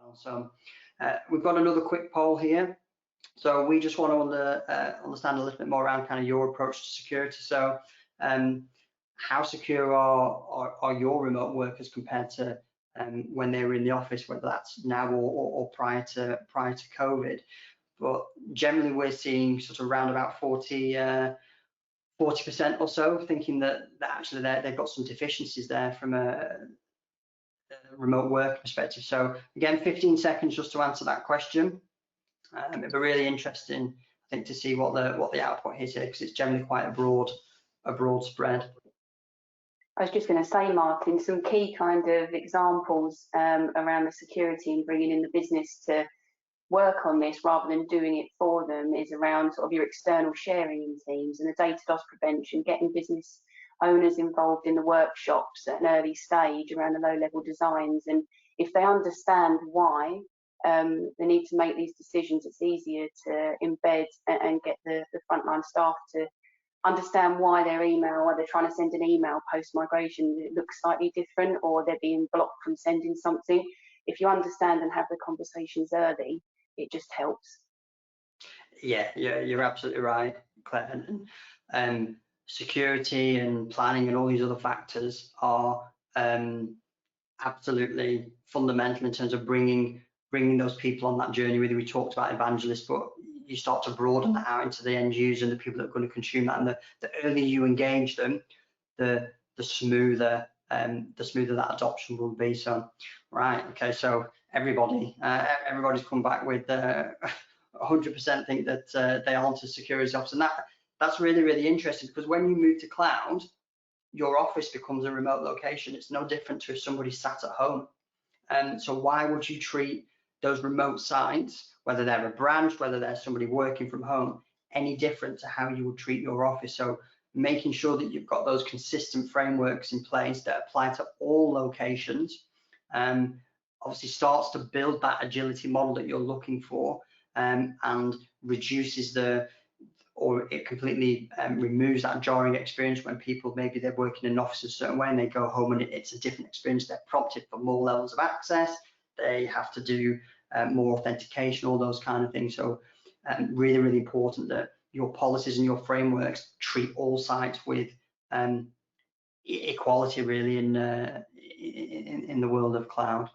well. So we've got another quick poll here. So we just want to understand a little bit more around kind of your approach to security. So how secure are your remote workers compared to when they were in the office, whether that's now or prior to COVID? But generally, we're seeing sort of around about 40% or so thinking that actually they've got some deficiencies there from a remote work perspective. So again, 15 seconds just to answer that question. It'd be really interesting, I think, to see what the output is here, because it's generally quite a broad spread. I was just going to say, Martin, some key kind of examples around the security and bringing in the business to work on this rather than doing it for them is around sort of your external sharing in teams and the data loss prevention, getting business owners involved in the workshops at an early stage around the low-level designs. And if they understand why they need to make these decisions, it's easier to embed and get the frontline staff to understand why their email, why they're trying to send an email post-migration, it looks slightly different, or they're being blocked from sending something. If you understand and have the conversations early, it just helps. Yeah, you're absolutely right, Claire. And security and planning and all these other factors are absolutely fundamental in terms of bringing those people on that journey. Whether we talked about evangelists, but you start to broaden that out into the end user and the people that are going to consume that. And the earlier you engage them, the smoother that adoption will be. So, right, okay, so everybody's come back with 100% think that they aren't as secure as officers. And that's really, really interesting, because when you move to cloud, your office becomes a remote location. It's no different to if somebody sat at home. And so why would you treat those remote sites, whether they're a branch, whether they're somebody working from home, any different to how you would treat your office? So making sure that you've got those consistent frameworks in place that apply to all locations obviously starts to build that agility model that you're looking for, and reduces or it completely removes that jarring experience when people, maybe they're working in an office a certain way and they go home and it's a different experience. They're prompted for more levels of access. They have to do more authentication, all those kind of things. So really, really important that your policies and your frameworks treat all sites with equality, really, in the world of cloud.